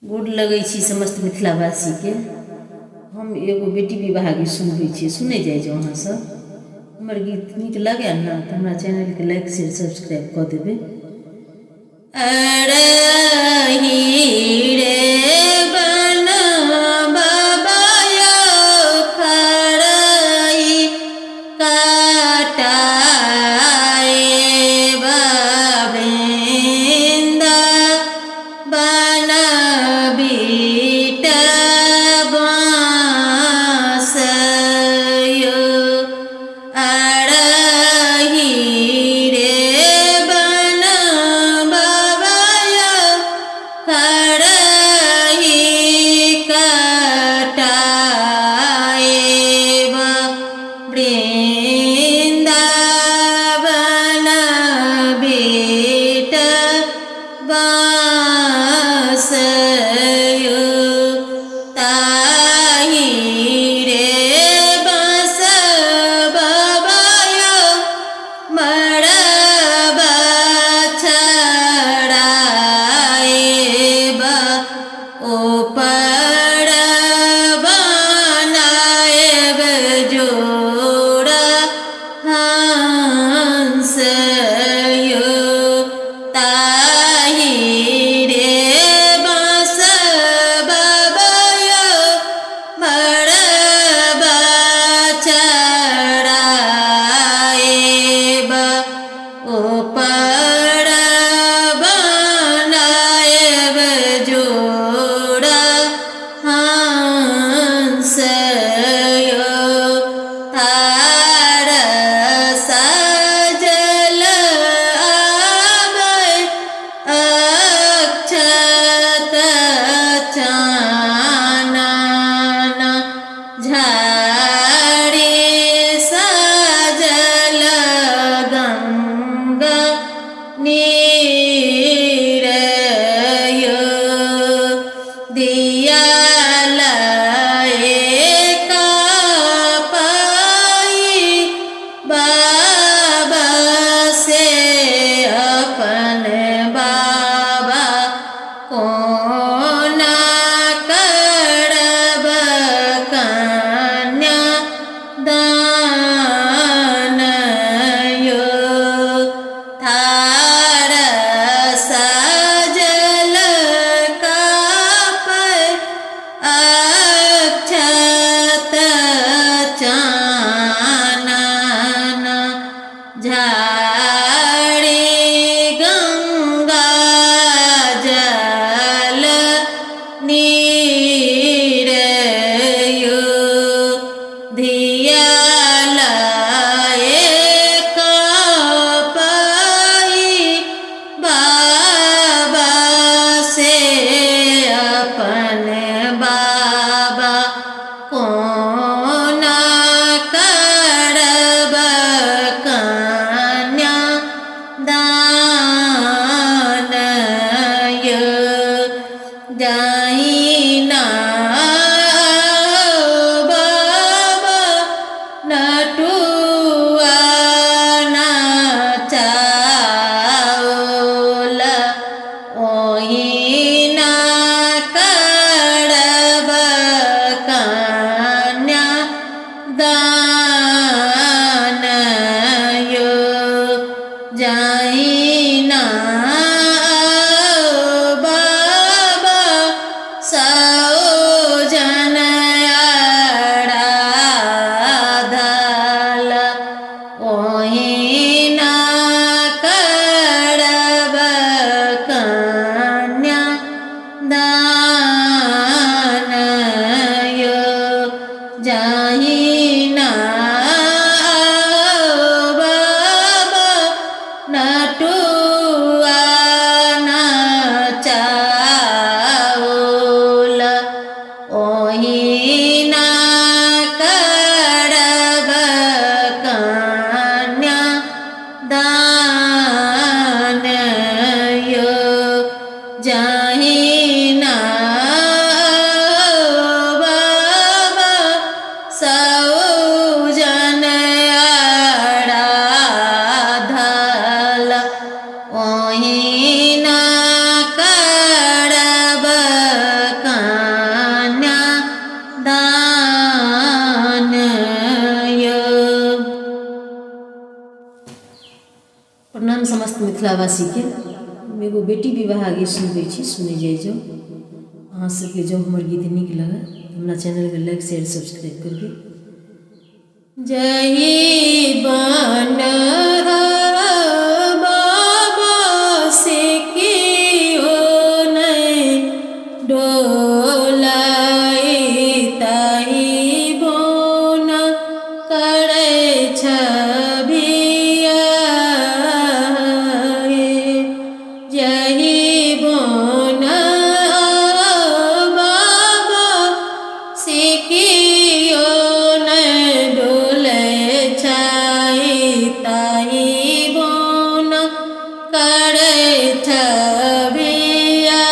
गोड लगै छी समस्त मिथिलावासी के। हम एगो बेटी विवाह गीत सुनबै छी, सुनै जाइ जो अहाँ सब। हमर गीत नीक लगे ना तो हमरा चैनल के लाइक शेयर सब्सक्राइब कऽ देबै। अरही रे ओहिना करब मिथिलावासी के हम एगो बेटी विवाह गीत सुनबै छी, सुनै जाइ जाउ। अहाँ सबके जँ हमर गीत नीक लगै हमरा चैनल के लाइक शेयर सब्सक्राइब करबै। जही बन बाबा से कियो नहीं डोलाई, ताही बोन करै छबिया जही बोन बाबा से कियो नहीं डोलै छाई, ताही बोन करै छबिया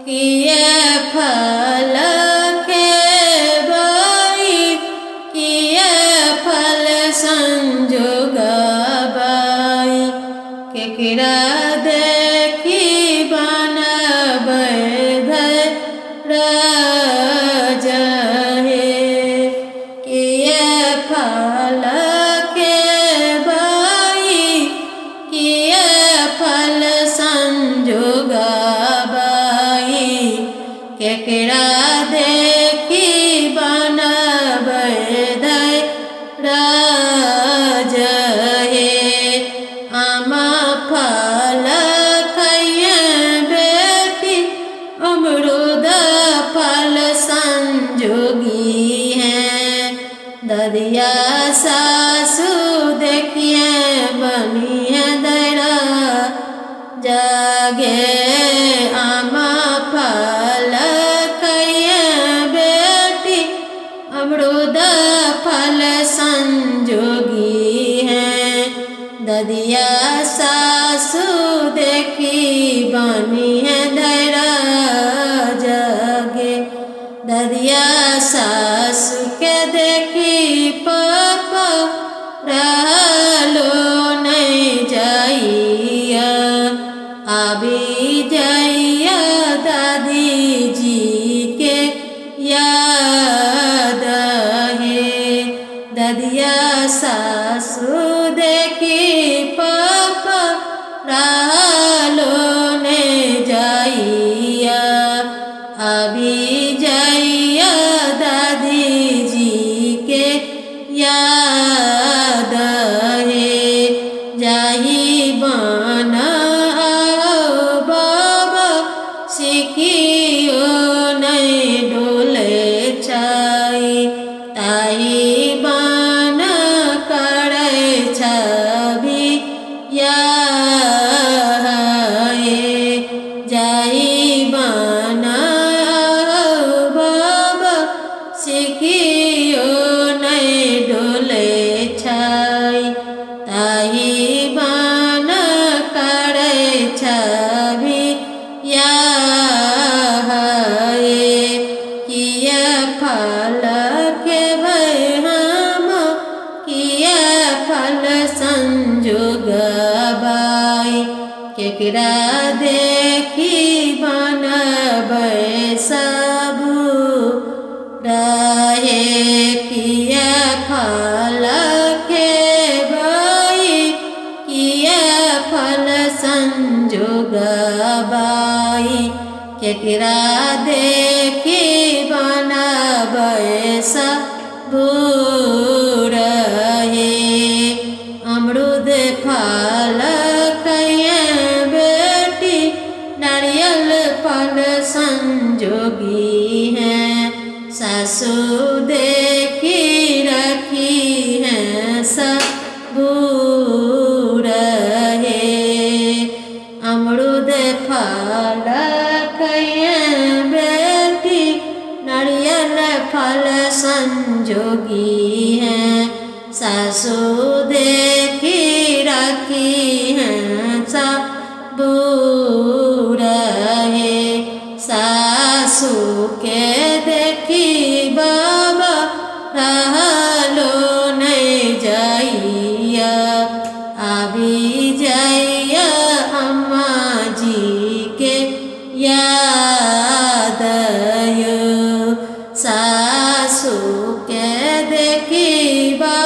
किए फल खेबै किए फल संजोगबै, केकरा देखी बनबै राजा हे। किए फल खेबै किए फल संजोगबै, केकरा देखी बनबै राजा हे। आम फल खइए बेटी अमरूद फल संजोगी हैं, ददिया सासु देखिए बनिए दरा जागे। आम फल खइए बेटी अमरूद फल संजोगी हैं, ददिया सासु देखी बनिए दरा जागे। ददिया सासु के देखी पापा रहलो नहीं जाइया, आबी जाइया दादी जी के याद है। ददिया सासु देखी पापा रहलो नहीं जाइया, आबी जाइया दादी जी के याद है। जाही बन बाबा से कियो नहीं डोलै छाई, ताही बन करै छबिया जाही बन बाबा से कियो नहीं डोलै छाई, ताही बन करै छबिया किए फल खेबै हम किए फल संजोगबै, केकरा देखी बनबै सबुराहे। किए फल खेबै किए फल संजोगबै, केकरा देखी बनबै सबुराहे। अमरूद फल खइए बेटी नारियल फल संजोगी हैं, सासु देखी रखी हैं सबुराहे। अमरूद फल खइए बेटी नारियल फल संजोगी हैं, सासु देखी रखी हैं सबुराहे। सासु के देखी बाबा रहलो नहीं जाइया, आबी जाइया अम्मा जी के याद सासु के देखी बा